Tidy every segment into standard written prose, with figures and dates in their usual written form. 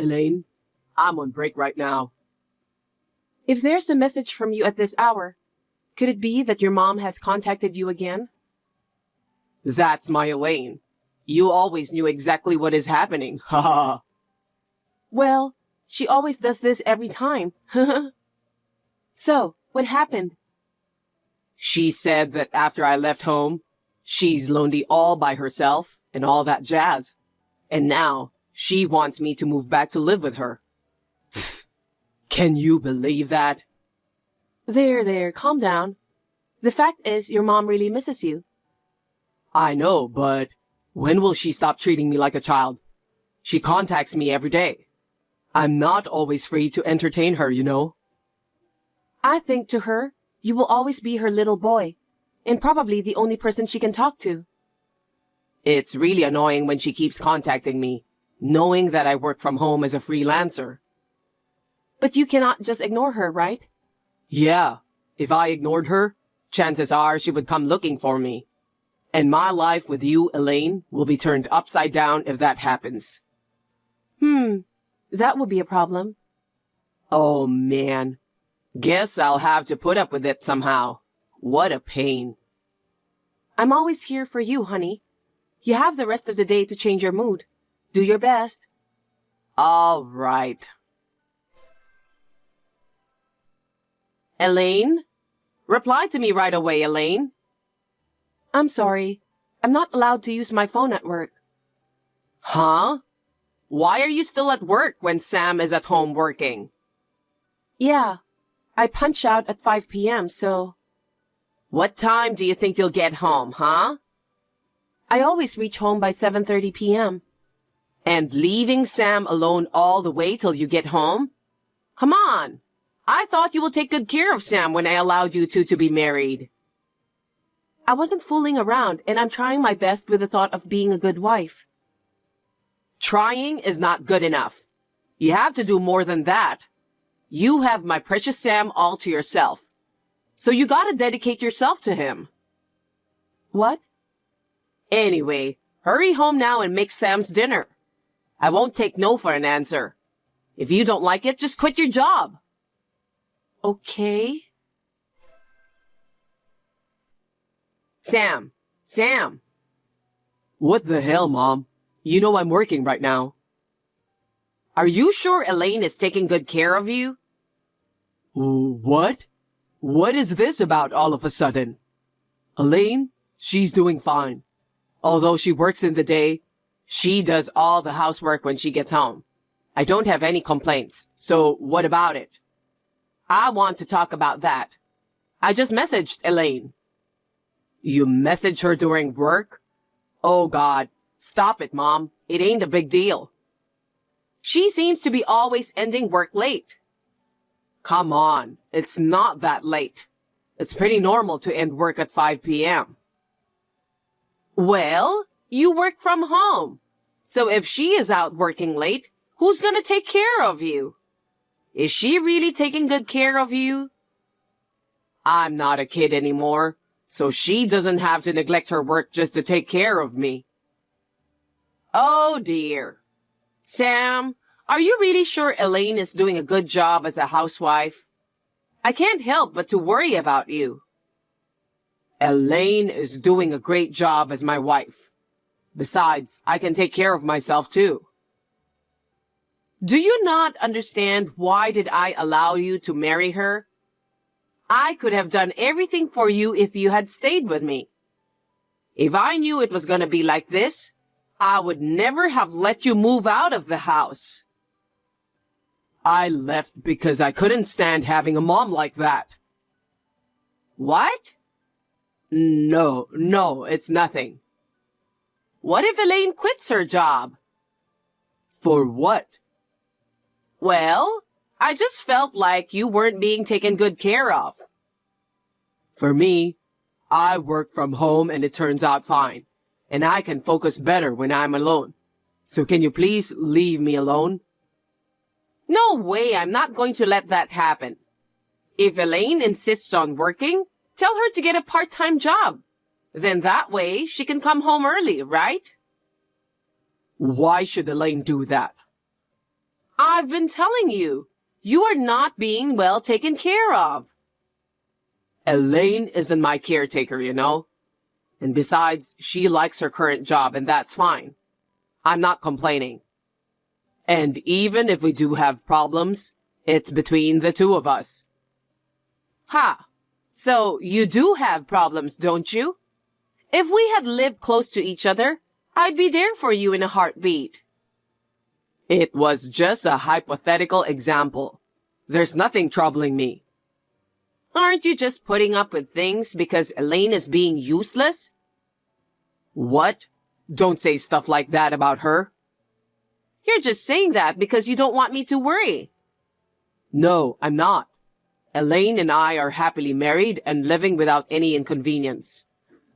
Elaine. I'm on break right now. If there's a message from you at this hour, could it be that your mom has contacted you again? That's my Elaine. You always knew exactly what is happening. Haha. Well, she always does this every time. So, what happened? She said that after I left home, she's lonely all by herself and all that jazz. And now, she wants me to move back to live with her. Can you believe that? There, calm down. The fact is, your mom really misses you. I know, but when will she stop treating me like a child? She contacts me every day. I'm not always free to entertain her, you know. I think to her, you will always be her little boy, and probably the only person she can talk to. It's really annoying when she keeps contacting me, knowing that I work from home as a freelancer. But you cannot just ignore her, right? Yeah, if I ignored her, chances are she would come looking for me. And my life with you, Elaine, will be turned upside down if that happens. That would be a problem. Oh, man. Guess I'll have to put up with it somehow. What a pain. I'm always here for you, honey. You have the rest of the day to change your mood. Do your best. All right. Elaine? Reply to me right away, Elaine. I'm sorry. I'm not allowed to use my phone at work. Huh? Why are you still at work when Sam is at home working? Yeah. I punch out at 5 p.m., so... What time do you think you'll get home, huh? I always reach home by 7:30 p.m. And leaving Sam alone all the way till you get home? Come on. I thought you would take good care of Sam when I allowed you two to be married. I wasn't fooling around, and I'm trying my best with the thought of being a good wife. Trying is not good enough. You have to do more than that. You have my precious Sam all to yourself. So you gotta dedicate yourself to him. What? Anyway, hurry home now and make Sam's dinner. I won't take no for an answer. If you don't like it, just quit your job. Okay. Sam. What the hell, Mom? You know I'm working right now. Are you sure Elaine is taking good care of you? What? What is this about all of a sudden? Elaine, she's doing fine. Although she works in the day, she does all the housework when she gets home. I don't have any complaints, so what about it? I want to talk about that. I just messaged Elaine. You messaged her during work? Oh God, stop it, Mom. It ain't a big deal. She seems to be always ending work late. Come on, it's not that late. It's pretty normal to end work at 5 p.m. Well, you work from home. So if she is out working late, who's gonna take care of you? Is she really taking good care of you? I'm not a kid anymore, so she doesn't have to neglect her work just to take care of me. Oh dear. Sam, are you really sure Elaine is doing a good job as a housewife? I can't help but to worry about you. Elaine is doing a great job as my wife. Besides, I can take care of myself too. Do you not understand why did I allow you to marry her? I could have done everything for you if you had stayed with me. If I knew it was gonna be like this, I would never have let you move out of the house. I left because I couldn't stand having a mom like that. What? No, it's nothing. What if Elaine quits her job? For what? Well, I just felt like you weren't being taken good care of. For me, I work from home and it turns out fine, and I can focus better when I'm alone. So can you please leave me alone? No way, I'm not going to let that happen. If Elaine insists on working, tell her to get a part-time job. Then that way, she can come home early, right? Why should Elaine do that? I've been telling you, you are not being well taken care of. Elaine isn't my caretaker, you know? And besides, she likes her current job, and that's fine. I'm not complaining. And even if we do have problems, it's between the two of us. Ha! So you do have problems, don't you? If we had lived close to each other, I'd be there for you in a heartbeat. It was just a hypothetical example. There's nothing troubling me. Aren't you just putting up with things because Elaine is being useless? What? Don't say stuff like that about her. You're just saying that because you don't want me to worry. No, I'm not. Elaine and I are happily married and living without any inconvenience.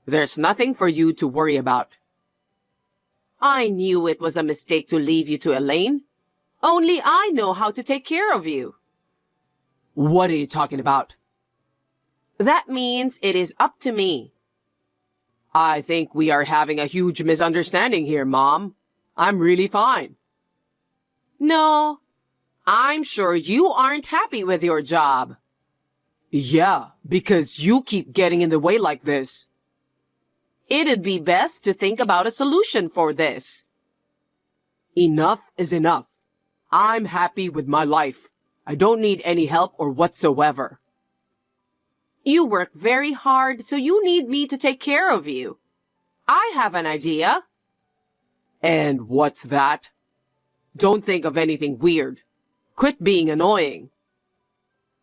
There's nothing for you to worry about. I knew it was a mistake to leave you to Elaine. Only I know how to take care of you. What are you talking about? That means it is up to me. I think we are having a huge misunderstanding here, Mom. I'm really fine. No, I'm sure you aren't happy with your job. Yeah, because you keep getting in the way like this. It'd be best to think about a solution for this. Enough is enough. I'm happy with my life. I don't need any help or whatsoever. You work very hard, so you need me to take care of you. I have an idea. And what's that? Don't think of anything weird. Quit being annoying.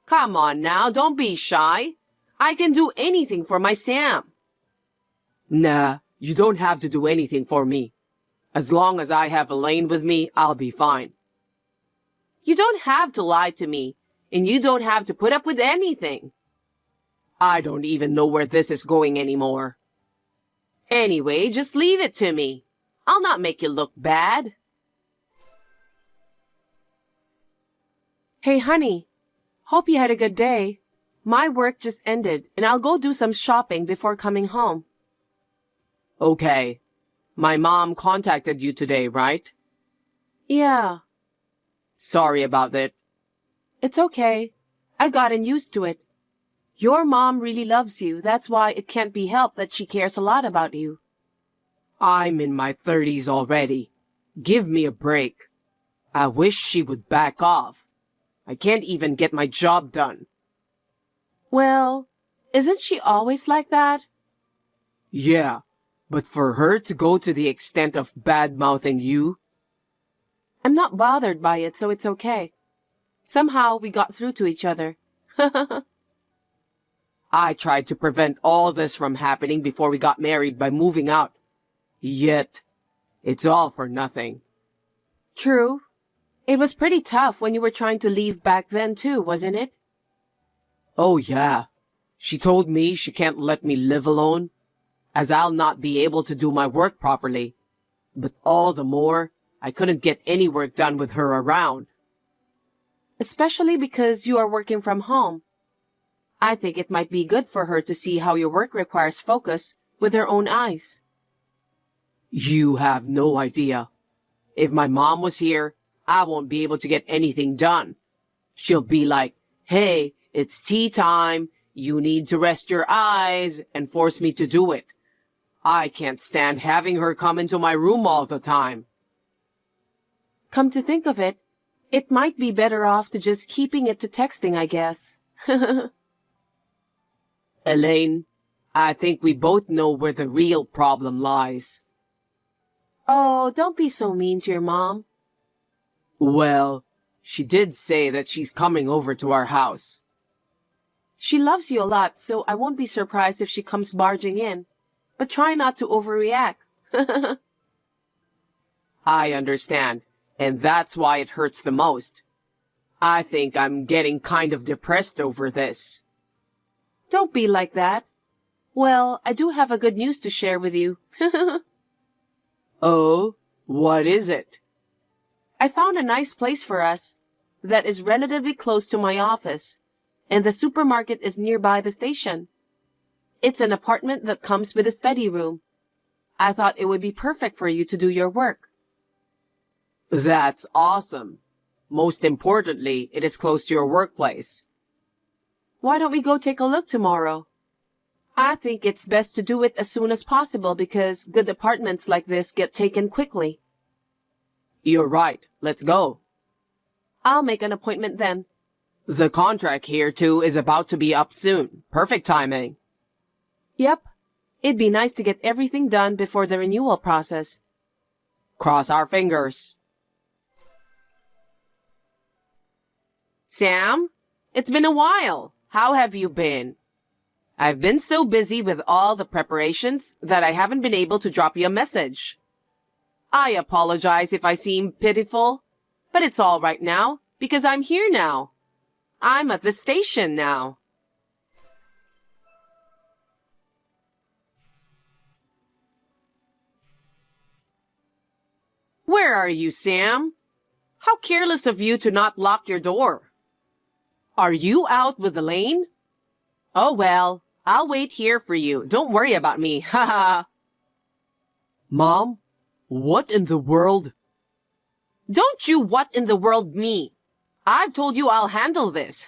Come on now, don't be shy. I can do anything for my Sam. Nah, you don't have to do anything for me. As long as I have Elaine with me, I'll be fine. You don't have to lie to me, and you don't have to put up with anything. I don't even know where this is going anymore. Anyway, just leave it to me. I'll not make you look bad. Hey, honey. Hope you had a good day. My work just ended, and I'll go do some shopping before coming home. Okay. My mom contacted you today, right? Yeah. Sorry about that. It's okay. I've gotten used to it. Your mom really loves you. That's why it can't be helped that she cares a lot about you. I'm in my 30s already. Give me a break. I wish she would back off. I can't even get my job done. Well, isn't she always like that? Yeah, but for her to go to the extent of bad-mouthing you... I'm not bothered by it, so it's okay. Somehow we got through to each other. I tried to prevent all this from happening before we got married by moving out. Yet, it's all for nothing. True. It was pretty tough when you were trying to leave back then too, wasn't it? Oh yeah. She told me she can't let me live alone, as I'll not be able to do my work properly. But all the more, I couldn't get any work done with her around. Especially because you are working from home. I think it might be good for her to see how your work requires focus with her own eyes. You have no idea. If my mom was here, I won't be able to get anything done. She'll be like, hey, it's tea time, you need to rest your eyes, and force me to do it. I can't stand having her come into my room all the time. Come to think of it, it might be better off to just keeping it to texting, I guess. Elaine, I think we both know where the real problem lies. Oh, don't be so mean to your mom. Well, she did say that she's coming over to our house. She loves you a lot, so I won't be surprised if she comes barging in. But try not to overreact. I understand, and that's why it hurts the most. I think I'm getting kind of depressed over this. Don't be like that. Well, I do have a good news to share with you. Oh, what is it? I found a nice place for us that is relatively close to my office, and the supermarket is nearby the station. It's an apartment that comes with a study room. I thought it would be perfect for you to do your work. That's awesome. Most importantly, it is close to your workplace. Why don't we go take a look tomorrow? I think it's best to do it as soon as possible because good apartments like this get taken quickly. You're right. Let's go. I'll make an appointment then. The contract here, too, is about to be up soon. Perfect timing. Yep. It'd be nice to get everything done before the renewal process. Cross our fingers. Sam, it's been a while. How have you been? I've been so busy with all the preparations that I haven't been able to drop you a message. I apologize if I seem pitiful, but it's all right now because I'm here now. I'm at the station now. Where are you, Sam? How careless of you to not lock your door. Are you out with Elaine? Oh well, I'll wait here for you. Don't worry about me, haha. Mom, what in the world? Don't you what in the world me. I've told you I'll handle this.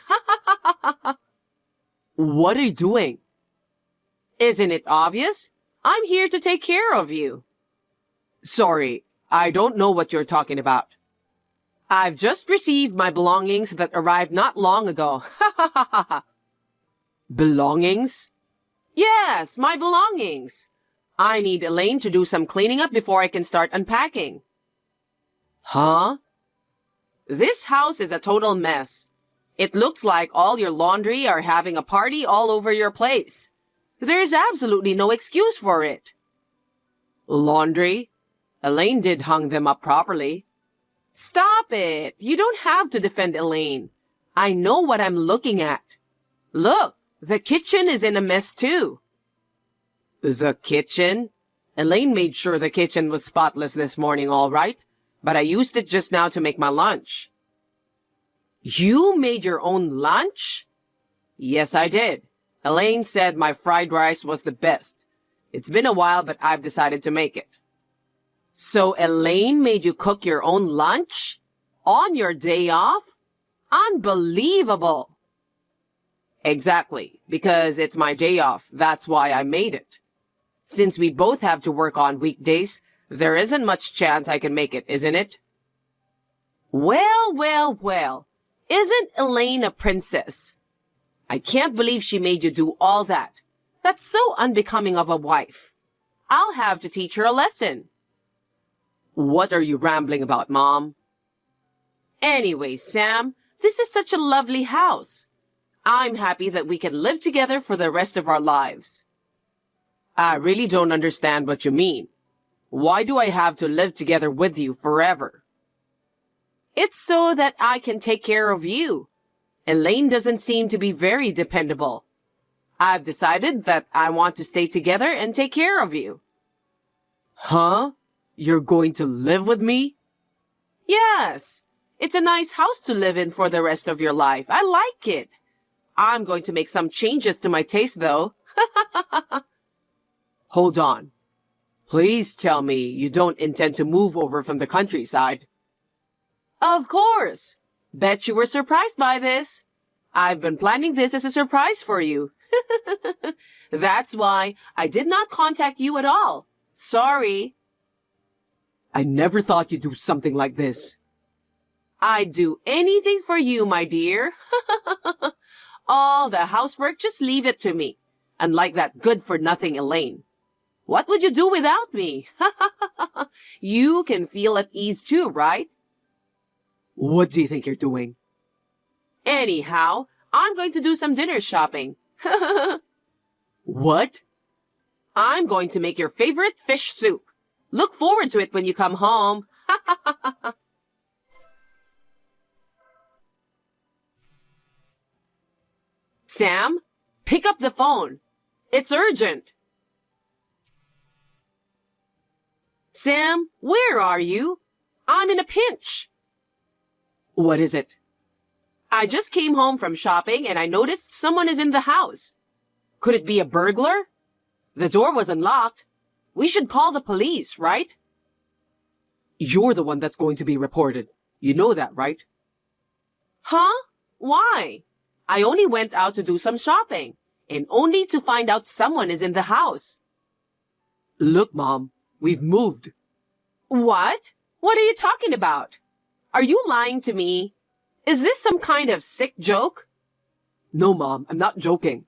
What are you doing? Isn't it obvious? I'm here to take care of you. Sorry, I don't know what you're talking about. I've just received my belongings that arrived not long ago. Belongings? Yes, my belongings. I need Elaine to do some cleaning up before I can start unpacking. Huh? This house is a total mess. It looks like all your laundry are having a party all over your place. There is absolutely no excuse for it. Laundry? Elaine did hung them up properly. Stop it. You don't have to defend Elaine. I know what I'm looking at. Look, the kitchen is in a mess too. The kitchen? Elaine made sure the kitchen was spotless this morning, all right, but I used it just now to make my lunch. You made your own lunch? Yes, I did. Elaine said my fried rice was the best. It's been a while, but I've decided to make it. So Elaine made you cook your own lunch? On your day off? Unbelievable! Exactly, because it's my day off. That's why I made it. Since we both have to work on weekdays, there isn't much chance I can make it, isn't it? Well, well, well. Isn't Elaine a princess? I can't believe she made you do all that. That's so unbecoming of a wife. I'll have to teach her a lesson. What are you rambling about, Mom? Anyway, Sam, this is such a lovely house. I'm happy that we can live together for the rest of our lives. I really don't understand what you mean. Why do I have to live together with you forever? It's so that I can take care of you. Elaine doesn't seem to be very dependable. I've decided that I want to stay together and take care of you. Huh? You're going to live with me? Yes. It's a nice house to live in for the rest of your life. I like it. I'm going to make some changes to my taste, though. Hold on. Please tell me you don't intend to move over from the countryside. Of course. Bet you were surprised by this. I've been planning this as a surprise for you. That's why I did not contact you at all. Sorry. I never thought you'd do something like this. I'd do anything for you, my dear. All the housework, just leave it to me. Unlike that good-for-nothing Elaine. What would you do without me? You can feel at ease too, right? What do you think you're doing? Anyhow, I'm going to do some dinner shopping. What? I'm going to make your favorite fish soup. Look forward to it when you come home. Sam, pick up the phone. It's urgent. Sam, where are you? I'm in a pinch. What is it? I just came home from shopping and I noticed someone is in the house. Could it be a burglar? The door was unlocked. We should call the police, right? You're the one that's going to be reported. You know that, right? Huh? Why? I only went out to do some shopping, and only to find out someone is in the house. Look, Mom, we've moved. What? What are you talking about? Are you lying to me? Is this some kind of sick joke? No, Mom, I'm not joking.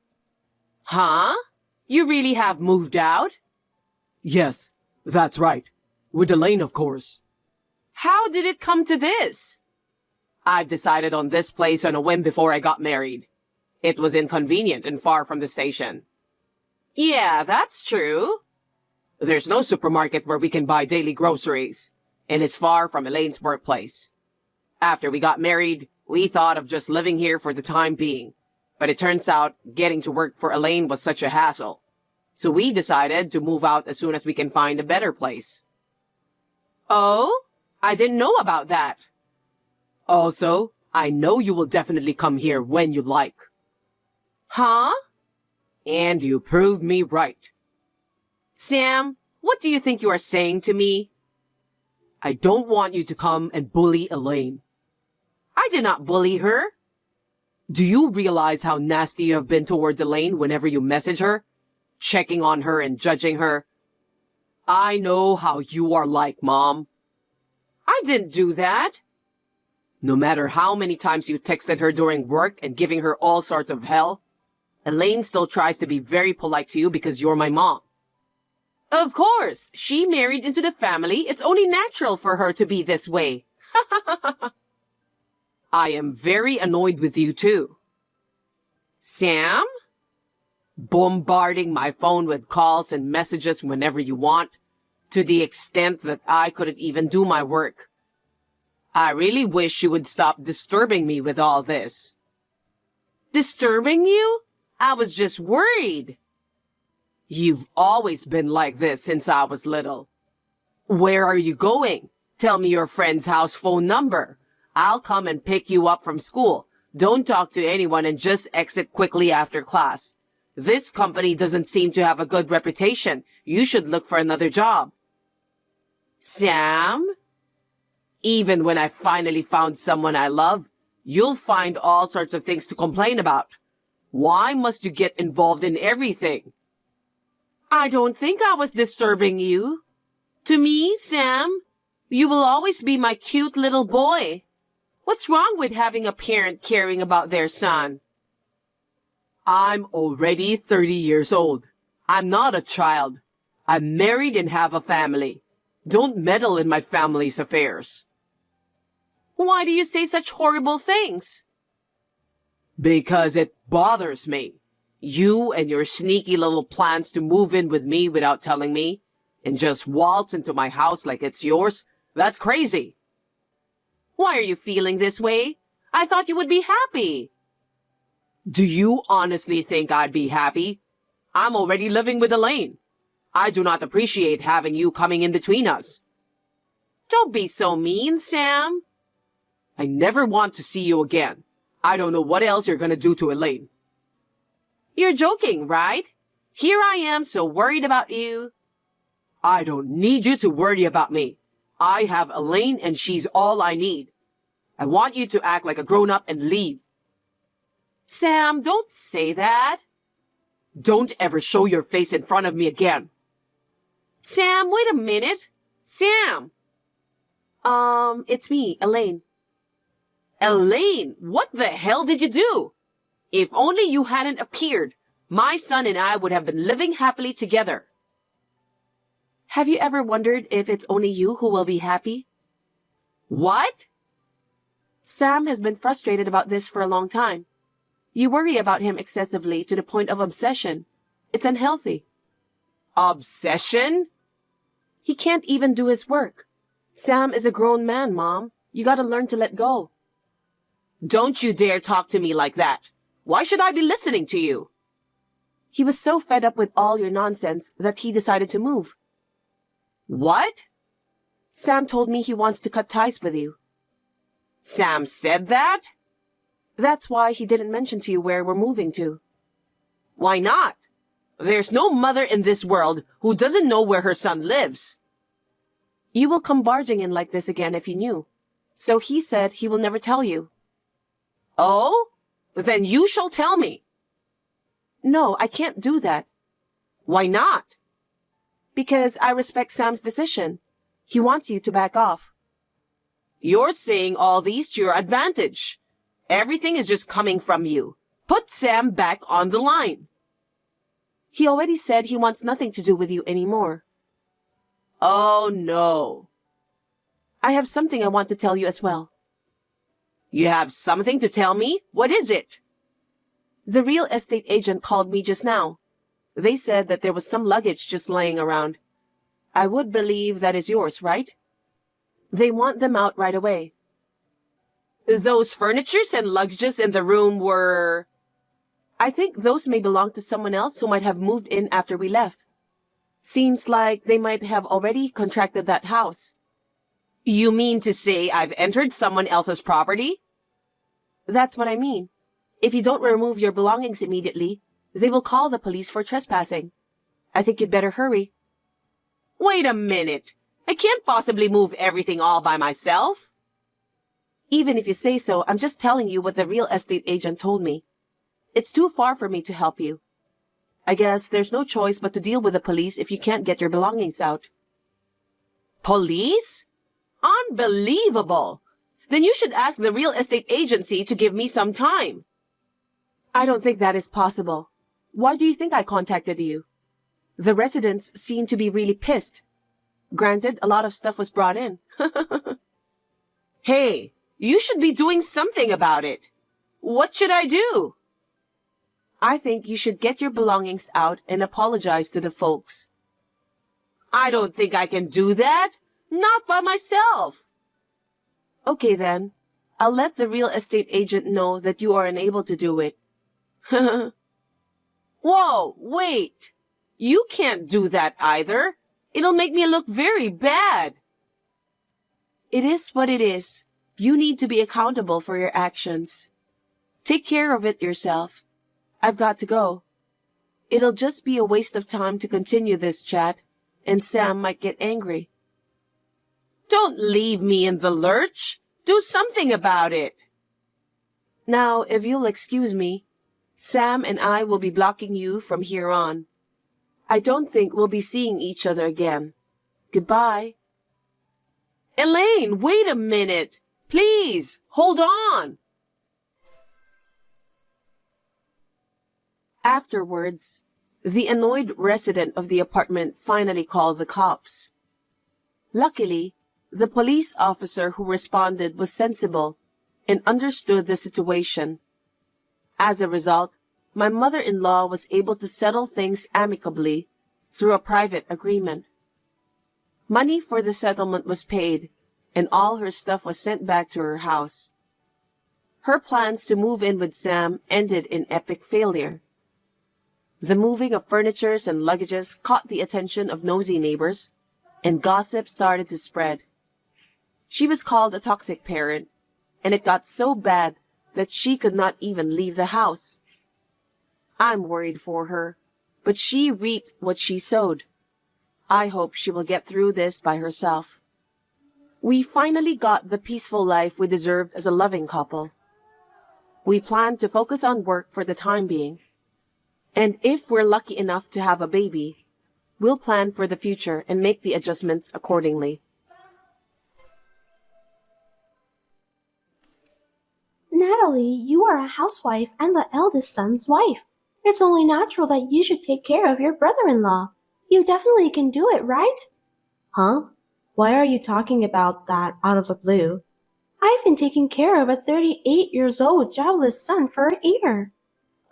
Huh? You really have moved out? Yes, that's right. With Elaine, of course. How did it come to this? I've decided on this place on a whim before I got married. It was inconvenient and far from the station. Yeah, that's true. There's no supermarket where we can buy daily groceries, and it's far from Elaine's workplace. After we got married, we thought of just living here for the time being, but it turns out getting to work for Elaine was such a hassle. So we decided to move out as soon as we can find a better place. Oh? I didn't know about that. Also, I know you will definitely come here when you like. Huh? And you proved me right. Sam, what do you think you are saying to me? I don't want you to come and bully Elaine. I did not bully her. Do you realize how nasty you have been towards Elaine whenever you message her? Checking on her and judging her? I know how you are like, Mom. I didn't do that. No matter how many times you texted her during work and giving her all sorts of hell, Elaine still tries to be very polite to you because you're my mom. Of course, she married into the family. It's only natural for her to be this way. I am very annoyed with you too. Sam? Bombarding my phone with calls and messages whenever you want, to the extent that I couldn't even do my work. I really wish you would stop disturbing me with all this. Disturbing you? I was just worried. You've always been like this since I was little. Where are you going? Tell me your friend's house phone number. I'll come and pick you up from school. Don't talk to anyone and just exit quickly after class. This company doesn't seem to have a good reputation. You should look for another job. Sam? Even when I finally found someone I love, you'll find all sorts of things to complain about. Why must you get involved in everything? I don't think I was disturbing you. To me, Sam, you will always be my cute little boy. What's wrong with having a parent caring about their son? I'm already 30 years old. I'm not a child. I'm married and have a family. Don't meddle in my family's affairs. Why do you say such horrible things? Because it bothers me. You and your sneaky little plans to move in with me without telling me and just waltz into my house like it's yours, that's crazy. Why are you feeling this way? I thought you would be happy. Do you honestly think I'd be happy? I'm already living with Elaine. I do not appreciate having you coming in between us. Don't be so mean, Sam. I never want to see you again. I don't know what else you're gonna do to Elaine. You're joking, right? Here I am so worried about you. I don't need you to worry about me. I have Elaine and she's all I need. I want you to act like a grown-up and leave. Sam, don't say that. Don't ever show your face in front of me again. Sam, wait a minute. Sam. It's me, Elaine. Elaine, what the hell did you do? If only you hadn't appeared, my son and I would have been living happily together. Have you ever wondered if it's only you who will be happy? What? Sam has been frustrated about this for a long time. You worry about him excessively to the point of obsession. It's unhealthy. Obsession? He can't even do his work. Sam is a grown man, Mom. You gotta learn to let go. Don't you dare talk to me like that. Why should I be listening to you? He was so fed up with all your nonsense that he decided to move. What? Sam told me he wants to cut ties with you. Sam said that? That's why he didn't mention to you where we're moving to. Why not? There's no mother in this world who doesn't know where her son lives. You will come barging in like this again if you knew. So he said he will never tell you. Oh? Then you shall tell me. No, I can't do that. Why not? Because I respect Sam's decision. He wants you to back off. You're saying all these to your advantage. Everything is just coming from you. Put Sam back on the line. He already said he wants nothing to do with you anymore. Oh, no. I have something I want to tell you as well. You have something to tell me? What is it? The real estate agent called me just now. They said that there was some luggage just laying around. I would believe that is yours, right? They want them out right away. Those furnitures and luggages in the room were... I think those may belong to someone else who might have moved in after we left. Seems like they might have already contracted that house. You mean to say I've entered someone else's property? That's what I mean. If you don't remove your belongings immediately, they will call the police for trespassing. I think you'd better hurry. Wait a minute. I can't possibly move everything all by myself. Even if you say so, I'm just telling you what the real estate agent told me. It's too far for me to help you. I guess there's no choice but to deal with the police if you can't get your belongings out. Police? Unbelievable! Then you should ask the real estate agency to give me some time. I don't think that is possible. Why do you think I contacted you? The residents seem to be really pissed. Granted, a lot of stuff was brought in. Hey, you should be doing something about it. What should I do? I think you should get your belongings out and apologize to the folks. I don't think I can do that. Not by myself. Okay then. I'll let the real estate agent know that you are unable to do it. Whoa, wait. You can't do that either. It'll make me look very bad. It is what it is. You need to be accountable for your actions. Take care of it yourself. I've got to go. It'll just be a waste of time to continue this chat, and Sam might get angry. Don't leave me in the lurch. Do something about it. Now, if you'll excuse me, Sam and I will be blocking you from here on. I don't think we'll be seeing each other again. Goodbye. Elaine, wait a minute. Please, hold on. Afterwards, the annoyed resident of the apartment finally called the cops. Luckily, the police officer who responded was sensible and understood the situation. As a result, my mother-in-law was able to settle things amicably through a private agreement. Money for the settlement was paid, and all her stuff was sent back to her house. Her plans to move in with Sam ended in epic failure. The moving of furnitures and luggages caught the attention of nosy neighbors, and gossip started to spread. She was called a toxic parent, and it got so bad that she could not even leave the house. I'm worried for her, but she reaped what she sowed. I hope she will get through this by herself. We finally got the peaceful life we deserved as a loving couple. We plan to focus on work for the time being. And if we're lucky enough to have a baby, we'll plan for the future and make the adjustments accordingly. Natalie, you are a housewife and the eldest son's wife. It's only natural that you should take care of your brother-in-law. You definitely can do it, right? Huh? Why are you talking about that out of the blue? I've been taking care of a 38-years-old jobless son for a year.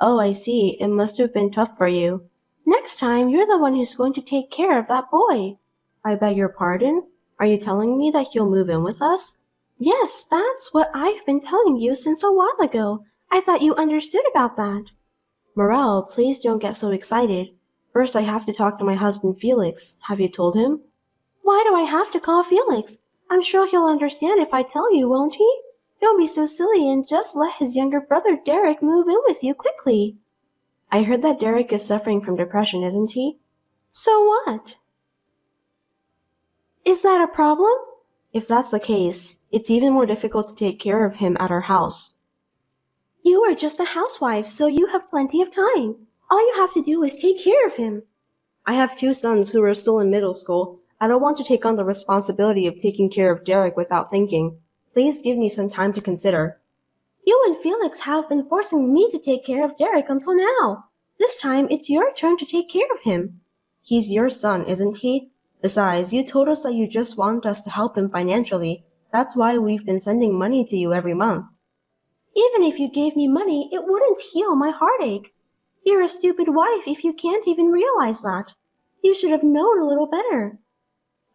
Oh, I see. It must have been tough for you. Next time, you're the one who's going to take care of that boy. I beg your pardon? Are you telling me that you'll move in with us? Yes, that's what I've been telling you since a while ago. I thought you understood about that. Morel, please don't get so excited. First, I have to talk to my husband Felix. Have you told him? Why do I have to call Felix? I'm sure he'll understand if I tell you, won't he? Don't be so silly and just let his younger brother Derek move in with you quickly. I heard that Derek is suffering from depression, isn't he? So what? Is that a problem? If that's the case, it's even more difficult to take care of him at our house. You are just a housewife, so you have plenty of time. All you have to do is take care of him. I have 2 sons who are still in middle school. I don't want to take on the responsibility of taking care of Derek without thinking. Please give me some time to consider. You and Felix have been forcing me to take care of Derek until now. This time, it's your turn to take care of him. He's your son, isn't he? Besides, you told us that you just want us to help him financially. That's why we've been sending money to you every month. Even if you gave me money, it wouldn't heal my heartache. You're a stupid wife if you can't even realize that. You should have known a little better.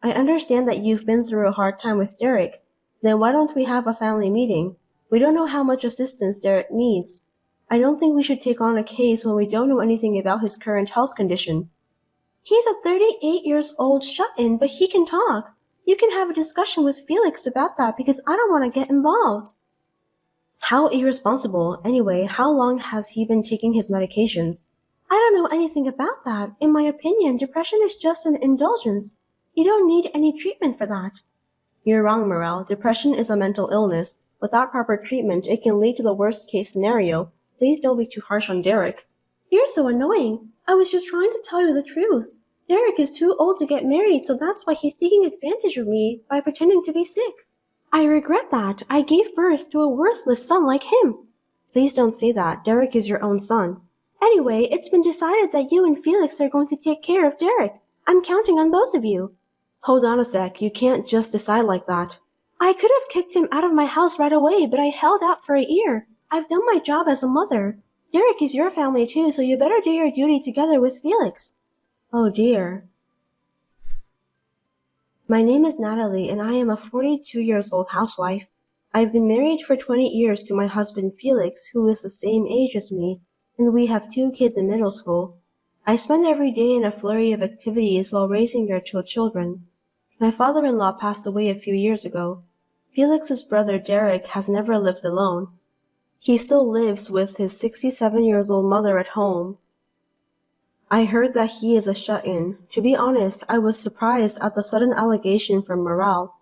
I understand that you've been through a hard time with Derek. Then why don't we have a family meeting? We don't know how much assistance Derek needs. I don't think we should take on a case when we don't know anything about his current health condition. He's a 38 years old shut-in, but he can talk. You can have a discussion with Felix about that because I don't want to get involved. How irresponsible. Anyway, how long has he been taking his medications? I don't know anything about that. In my opinion, depression is just an indulgence. You don't need any treatment for that. You're wrong, Morel. Depression is a mental illness. Without proper treatment, it can lead to the worst case scenario. Please don't be too harsh on Derek. You're so annoying. I was just trying to tell you the truth. Derek is too old to get married, so that's why he's taking advantage of me by pretending to be sick. I regret that. I gave birth to a worthless son like him. Please don't say that. Derek is your own son. Anyway, it's been decided that you and Felix are going to take care of Derek. I'm counting on both of you. Hold on a sec. You can't just decide like that. I could have kicked him out of my house right away, but I held out for a year. I've done my job as a mother. Derek is your family too, so you better do your duty together with Felix. Oh dear. My name is Natalie, and I am a 42-year-old housewife. I've been married for 20 years to my husband Felix, who is the same age as me, and we have 2 kids in middle school. I spend every day in a flurry of activities while raising their 2 children. My father-in-law passed away a few years ago. Felix's brother Derek has never lived alone. He still lives with his 67-year-old mother at home. I heard that he is a shut-in. To be honest, I was surprised at the sudden allegation from Morel.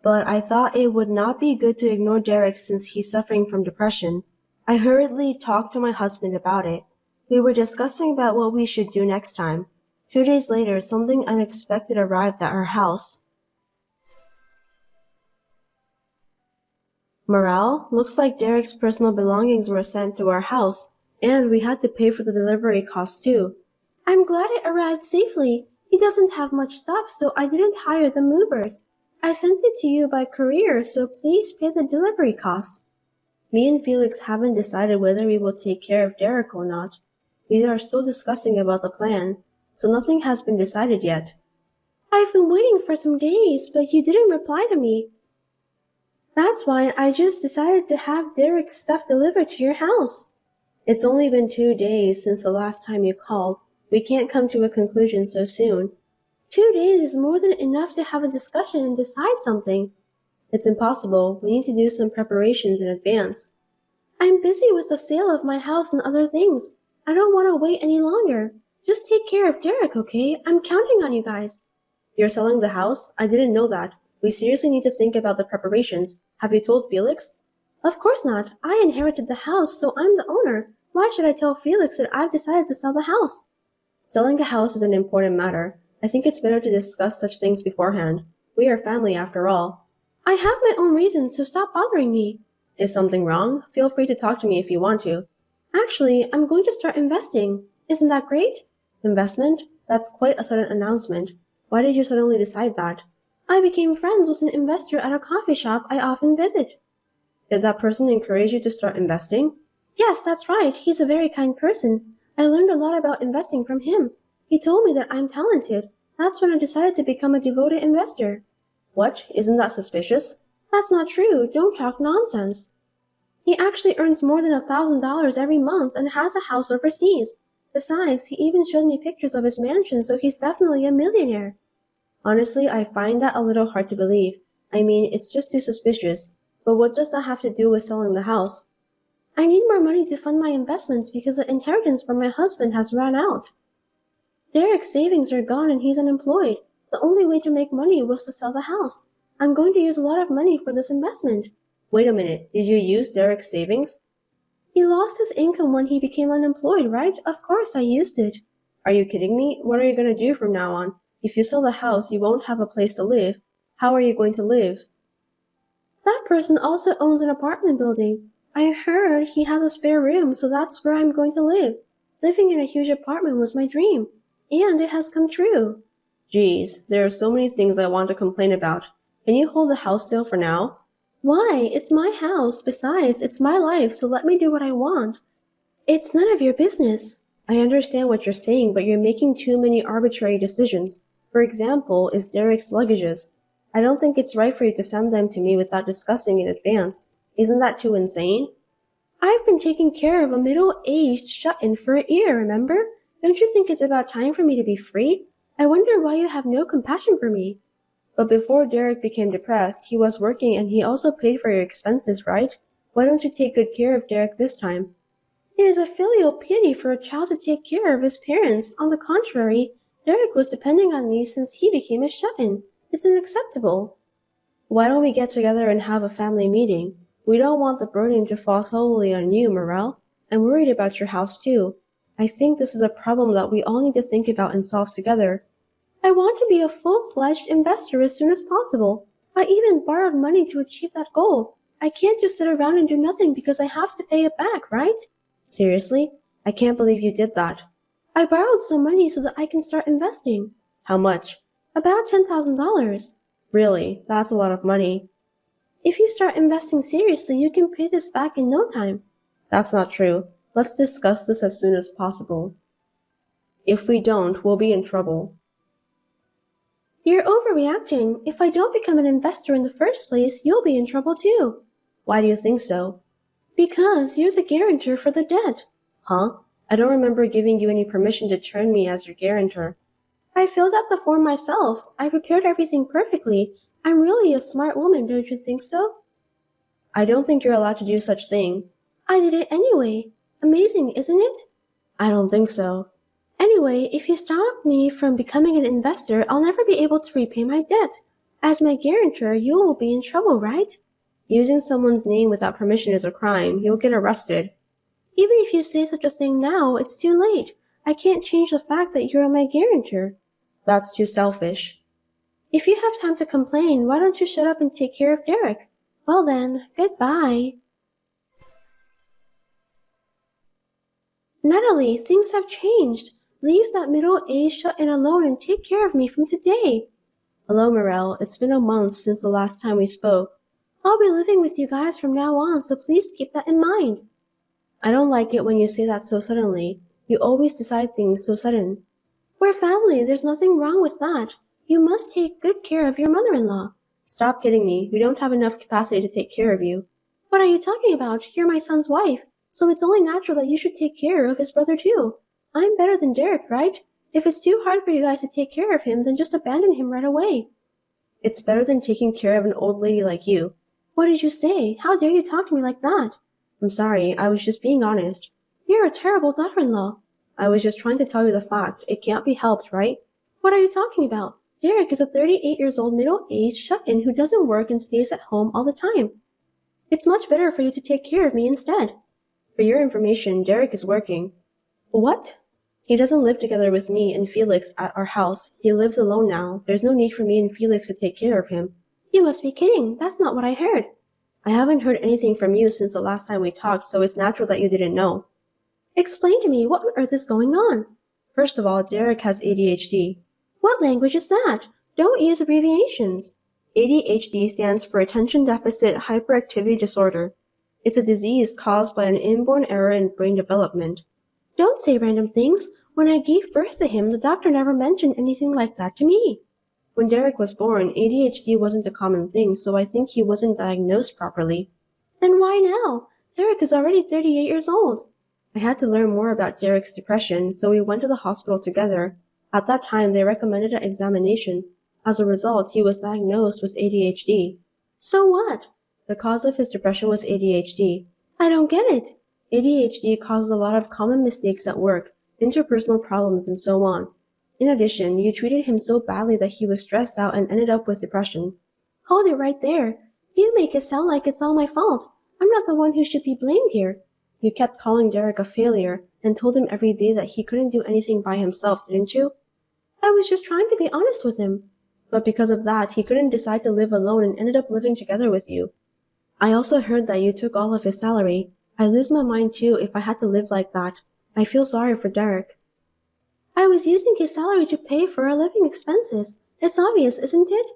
But I thought it would not be good to ignore Derek since he's suffering from depression. I hurriedly talked to my husband about it. We were discussing about what we should do next time. 2 days later, something unexpected arrived at our house. Morel, looks like Derek's personal belongings were sent to our house, and we had to pay for the delivery cost too. I'm glad it arrived safely. He doesn't have much stuff, so I didn't hire the movers. I sent it to you by courier, so please pay the delivery cost. Me and Felix haven't decided whether we will take care of Derek or not. We are still discussing about the plan, so nothing has been decided yet. I've been waiting for some days, but you didn't reply to me. That's why I just decided to have Derek's stuff delivered to your house. It's only been 2 days since the last time you called. We can't come to a conclusion so soon. 2 days is more than enough to have a discussion and decide something. It's impossible. We need to do some preparations in advance. I'm busy with the sale of my house and other things. I don't want to wait any longer. Just take care of Derek, okay? I'm counting on you guys. You're selling the house? I didn't know that. We seriously need to think about the preparations. Have you told Felix? Of course not. I inherited the house, so I'm the owner. Why should I tell Felix that I've decided to sell the house? Selling a house is an important matter. I think it's better to discuss such things beforehand. We are family after all. I have my own reasons, so stop bothering me. Is something wrong? Feel free to talk to me if you want to. Actually, I'm going to start investing. Isn't that great? Investment? That's quite a sudden announcement. Why did you suddenly decide that? I became friends with an investor at a coffee shop I often visit. Did that person encourage you to start investing? Yes, that's right. He's a very kind person. I learned a lot about investing from him. He told me that I'm talented. That's when I decided to become a devoted investor. What? Isn't that suspicious? That's not true. Don't talk nonsense. He actually earns more than $1,000 every month and has a house overseas. Besides, he even showed me pictures of his mansion, so he's definitely a millionaire. Honestly, I find that a little hard to believe. I mean, it's just too suspicious. But what does that have to do with selling the house? I need more money to fund my investments because the inheritance from my husband has run out. Derek's savings are gone and he's unemployed. The only way to make money was to sell the house. I'm going to use a lot of money for this investment. Wait a minute, did you use Derek's savings? He lost his income when he became unemployed, right? Of course I used it. Are you kidding me? What are you going to do from now on? If you sell the house, you won't have a place to live. How are you going to live? That person also owns an apartment building. I heard he has a spare room, so that's where I'm going to live. Living in a huge apartment was my dream, and it has come true. Geez, there are so many things I want to complain about. Can you hold the house sale for now? Why? It's my house. Besides, it's my life, so let me do what I want. It's none of your business. I understand what you're saying, but you're making too many arbitrary decisions. For example, is Derek's luggages. I don't think it's right for you to send them to me without discussing in advance. Isn't that too insane? I've been taking care of a middle-aged shut-in for a year, remember? Don't you think it's about time for me to be free? I wonder why you have no compassion for me. But before Derek became depressed, he was working and he also paid for your expenses, right? Why don't you take good care of Derek this time? It is a filial piety for a child to take care of his parents. On the contrary, Derek was depending on me since he became a shut-in. It's unacceptable. Why don't we get together and have a family meeting? We don't want the burden to fall solely on you, Morel. I'm worried about your house too. I think this is a problem that we all need to think about and solve together. I want to be a full-fledged investor as soon as possible. I even borrowed money to achieve that goal. I can't just sit around and do nothing because I have to pay it back, right? Seriously? I can't believe you did that. I borrowed some money so that I can start investing. How much? About $10,000. Really? That's a lot of money. If you start investing seriously, you can pay this back in no time. That's not true. Let's discuss this as soon as possible. If we don't, we'll be in trouble. You're overreacting. If I don't become an investor in the first place, you'll be in trouble too. Why do you think so? Because you're the guarantor for the debt. Huh? I don't remember giving you any permission to turn me as your guarantor. I filled out the form myself. I prepared everything perfectly. I'm really a smart woman, don't you think so? I don't think you're allowed to do such thing. I did it anyway. Amazing, isn't it? I don't think so. Anyway, if you stop me from becoming an investor, I'll never be able to repay my debt. As my guarantor, you will be in trouble, right? Using someone's name without permission is a crime. You'll get arrested. Even if you say such a thing now, it's too late. I can't change the fact that you're my guarantor. That's too selfish. If you have time to complain, why don't you shut up and take care of Derek? Well then, goodbye. Natalie, things have changed. Leave that middle-aged shut-in alone and take care of me from today. Hello, Morel. It's been a month since the last time we spoke. I'll be living with you guys from now on, so please keep that in mind. I don't like it when you say that so suddenly. You always decide things so sudden. We're family. There's nothing wrong with that. You must take good care of your mother-in-law. Stop kidding me. We don't have enough capacity to take care of you. What are you talking about? You're my son's wife, so it's only natural that you should take care of his brother too. I'm better than Derek, right? If it's too hard for you guys to take care of him, then just abandon him right away. It's better than taking care of an old lady like you. What did you say? How dare you talk to me like that? I'm sorry, I was just being honest. You're a terrible daughter-in-law. I was just trying to tell you the fact. It can't be helped, right? What are you talking about? Derek is a 38-year-old middle-aged shut-in who doesn't work and stays at home all the time. It's much better for you to take care of me instead. For your information, Derek is working. What? He doesn't live together with me and Felix at our house. He lives alone now. There's no need for me and Felix to take care of him. You must be kidding. That's not what I heard. I haven't heard anything from you since the last time we talked, so it's natural that you didn't know. Explain to me, what on earth is going on? First of all, Derek has ADHD. What language is that? Don't use abbreviations. ADHD stands for Attention Deficit Hyperactivity Disorder. It's a disease caused by an inborn error in brain development. Don't say random things. When I gave birth to him, the doctor never mentioned anything like that to me. When Derek was born, ADHD wasn't a common thing, so I think he wasn't diagnosed properly. Then why now? Derek is already 38 years old. I had to learn more about Derek's depression, so we went to the hospital together. At that time, they recommended an examination. As a result, he was diagnosed with ADHD. So what? The cause of his depression was ADHD. I don't get it. ADHD causes a lot of common mistakes at work, interpersonal problems, and so on. In addition, you treated him so badly that he was stressed out and ended up with depression. Hold it right there. You make it sound like it's all my fault. I'm not the one who should be blamed here. You kept calling Derek a failure and told him every day that he couldn't do anything by himself, didn't you? I was just trying to be honest with him. But because of that, he couldn't decide to live alone and ended up living together with you. I also heard that you took all of his salary. I lose my mind too if I had to live like that. I feel sorry for Derek. I was using his salary to pay for our living expenses. It's obvious, isn't it?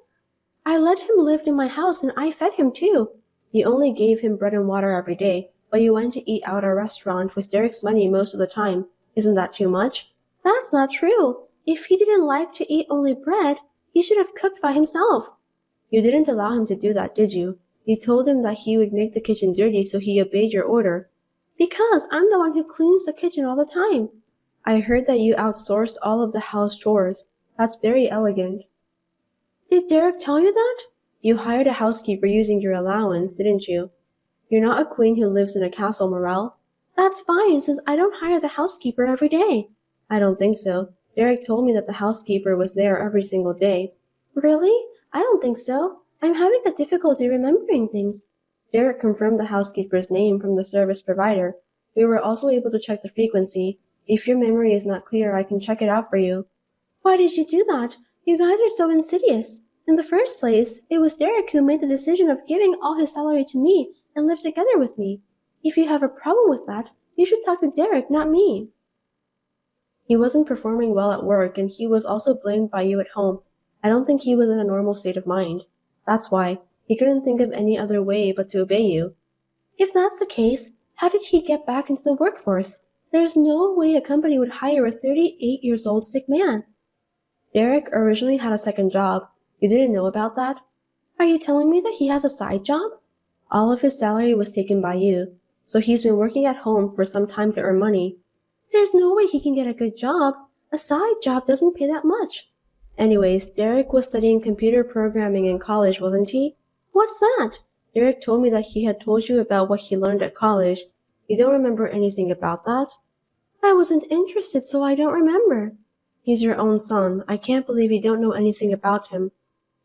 I let him live in my house and I fed him too. You only gave him bread and water every day, but you went to eat out at a restaurant with Derek's money most of the time. Isn't that too much? That's not true. If he didn't like to eat only bread, he should have cooked by himself. You didn't allow him to do that, did you? You told him that he would make the kitchen dirty so he obeyed your order. Because I'm the one who cleans the kitchen all the time. I heard that you outsourced all of the house chores. That's very elegant. Did Derek tell you that? You hired a housekeeper using your allowance, didn't you? You're not a queen who lives in a castle, Morel. That's fine, since I don't hire the housekeeper every day. I don't think so. Derek told me that the housekeeper was there every single day. Really? I don't think so. I'm having a difficulty remembering things. Derek confirmed the housekeeper's name from the service provider. We were also able to check the frequency. If your memory is not clear, I can check it out for you. Why did you do that? You guys are so insidious. In the first place, it was Derek who made the decision of giving all his salary to me and live together with me. If you have a problem with that, you should talk to Derek, not me. He wasn't performing well at work, and he was also blamed by you at home. I don't think he was in a normal state of mind. That's why. He couldn't think of any other way but to obey you. If that's the case, how did he get back into the workforce? There's no way a company would hire a 38-year-old sick man. Derek originally had a second job. You didn't know about that? Are you telling me that he has a side job? All of his salary was taken by you, so he's been working at home for some time to earn money. There's no way he can get a good job. A side job doesn't pay that much. Anyways, Derek was studying computer programming in college, wasn't he? What's that? Derek told me that he had told you about what he learned at college. You don't remember anything about that? I wasn't interested, so I don't remember. He's your own son. I can't believe you don't know anything about him.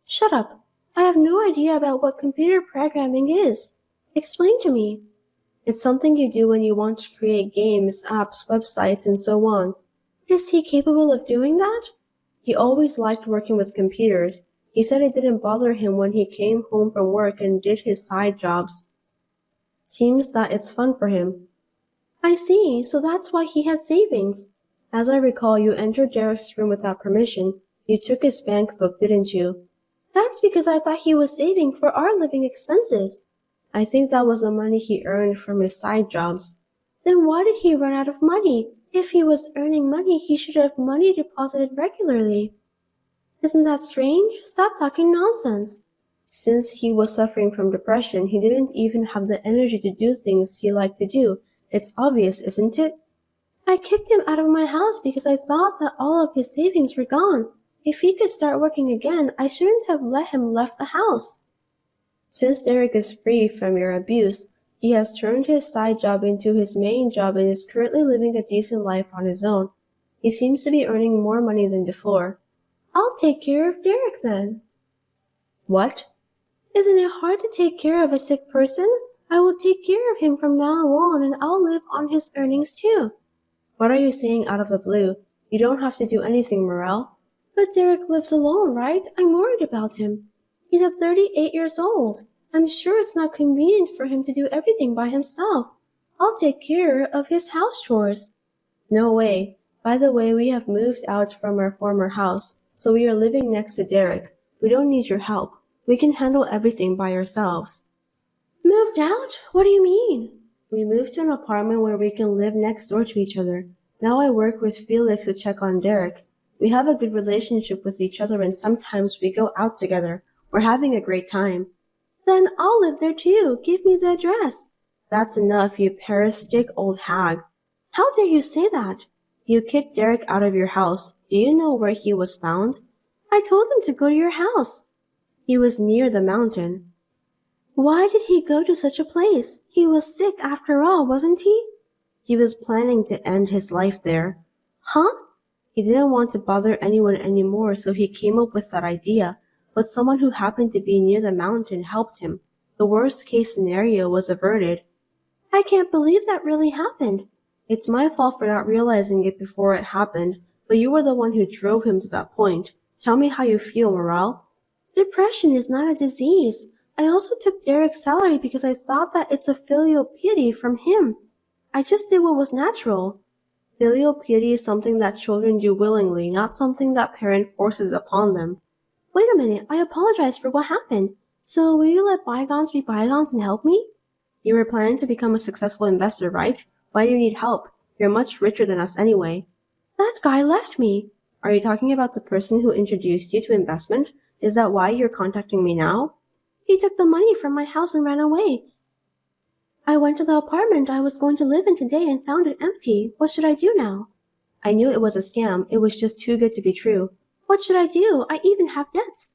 Shut up. I have no idea about what computer programming is. Explain to me. It's something you do when you want to create games, apps, websites, and so on. Is he capable of doing that? He always liked working with computers. He said it didn't bother him when he came home from work and did his side jobs. Seems that it's fun for him. I see, so that's why he had savings. As I recall, you entered Derek's room without permission. You took his bank book, didn't you? That's because I thought he was saving for our living expenses. I think that was the money he earned from his side jobs. Then why did he run out of money? If he was earning money, he should have money deposited regularly. Isn't that strange? Stop talking nonsense. Since he was suffering from depression, he didn't even have the energy to do things he liked to do. It's obvious, isn't it? I kicked him out of my house because I thought that all of his savings were gone. If he could start working again, I shouldn't have let him left the house. Since Derek is free from your abuse, he has turned his side job into his main job and is currently living a decent life on his own. He seems to be earning more money than before. I'll take care of Derek then. What? Isn't it hard to take care of a sick person? I will take care of him from now on and I'll live on his earnings too. What are you saying out of the blue? You don't have to do anything, Morel. But Derek lives alone, right? I'm worried about him. He's 38 years old. I'm sure it's not convenient for him to do everything by himself. I'll take care of his house chores. No way. By the way, we have moved out from our former house, so we are living next to Derek. We don't need your help. We can handle everything by ourselves. Moved out? What do you mean? We moved to an apartment where we can live next door to each other. Now I work with Felix to check on Derek. We have a good relationship with each other and sometimes we go out together. We're having a great time. Then I'll live there too. Give me the address. That's enough, you parasitic old hag. How dare you say that? You kicked Derek out of your house. Do you know where he was found? I told him to go to your house. He was near the mountain. Why did he go to such a place? He was sick after all, wasn't he? He was planning to end his life there. Huh? He didn't want to bother anyone anymore, so he came up with that idea. But someone who happened to be near the mountain helped him. The worst case scenario was averted. I can't believe that really happened. It's my fault for not realizing it before it happened, but you were the one who drove him to that point. Tell me how you feel, Morale. Depression is not a disease. I also took Derek's salary because I thought that it's a filial piety from him. I just did what was natural. Filial piety is something that children do willingly, not something that parent forces upon them. Wait a minute, I apologize for what happened. So will you let bygones be bygones and help me? You were planning to become a successful investor, right? Why do you need help? You're much richer than us anyway. That guy left me. Are you talking about the person who introduced you to investment? Is that why you're contacting me now? He took the money from my house and ran away. I went to the apartment I was going to live in today and found it empty. What should I do now? I knew it was a scam. It was just too good to be true. What should I do? I even have debts.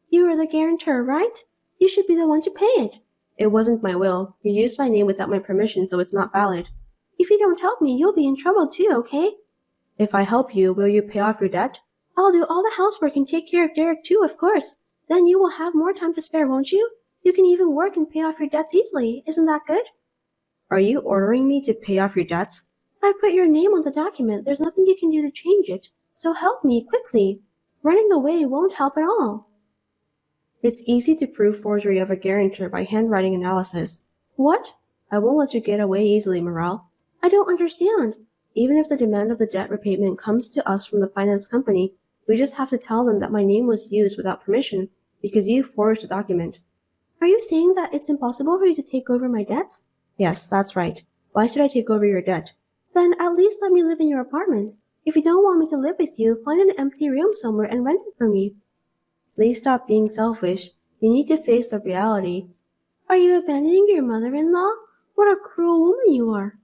You are the guarantor, right? You should be the one to pay it. It wasn't my will. You used my name without my permission, so it's not valid. If you don't help me, you'll be in trouble too, okay? If I help you, will you pay off your debt? I'll do all the housework and take care of Derek too, of course. Then you will have more time to spare, won't you? You can even work and pay off your debts easily. Isn't that good? Are you ordering me to pay off your debts? I put your name on the document. There's nothing you can do to change it. So help me, quickly. Running away won't help at all. It's easy to prove forgery of a guarantor by handwriting analysis. What? I won't let you get away easily, Morale. I don't understand. Even if the demand of the debt repayment comes to us from the finance company, we just have to tell them that my name was used without permission because you forged the document. Are you saying that it's impossible for you to take over my debts? Yes, that's right. Why should I take over your debt? Then at least let me live in your apartment. If you don't want me to live with you, find an empty room somewhere and rent it for me. Please stop being selfish. You need to face the reality. Are you abandoning your mother-in-law? What a cruel woman you are.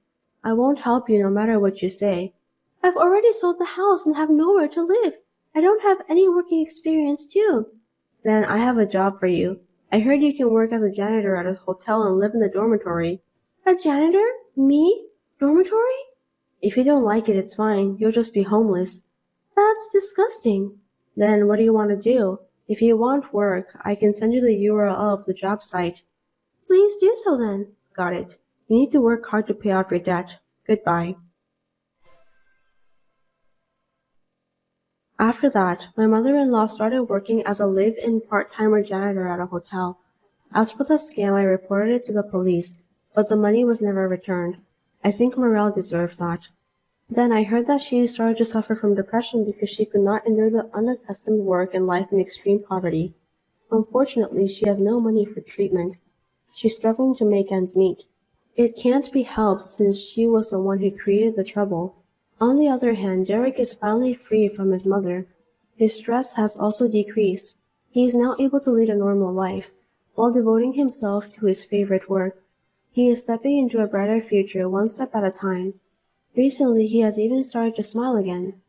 I won't help you no matter what you say. I've already sold the house and have nowhere to live. I don't have any working experience too. Then I have a job for you. I heard you can work as a janitor at a hotel and live in the dormitory. A janitor? Me? Dormitory? If you don't like it, it's fine. You'll just be homeless. That's disgusting. Then what do you want to do? If you want work, I can send you the URL of the job site. Please do so then. Got it. You need to work hard to pay off your debt. Goodbye. After that, my mother-in-law started working as a live-in part-timer janitor at a hotel. As for the scam, I reported it to the police, but the money was never returned. I think Morale deserved that. Then I heard that she started to suffer from depression because she could not endure the unaccustomed work and life in extreme poverty. Unfortunately, she has no money for treatment. She's struggling to make ends meet. It can't be helped since she was the one who created the trouble. On the other hand, Derek is finally free from his mother. His stress has also decreased. He is now able to lead a normal life, while devoting himself to his favorite work. He is stepping into a brighter future one step at a time. Recently, he has even started to smile again.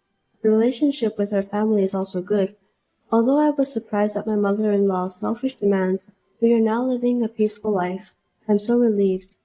The relationship with her family is also good. Although I was surprised at my mother-in-law's selfish demands, we are now living a peaceful life. I'm so relieved.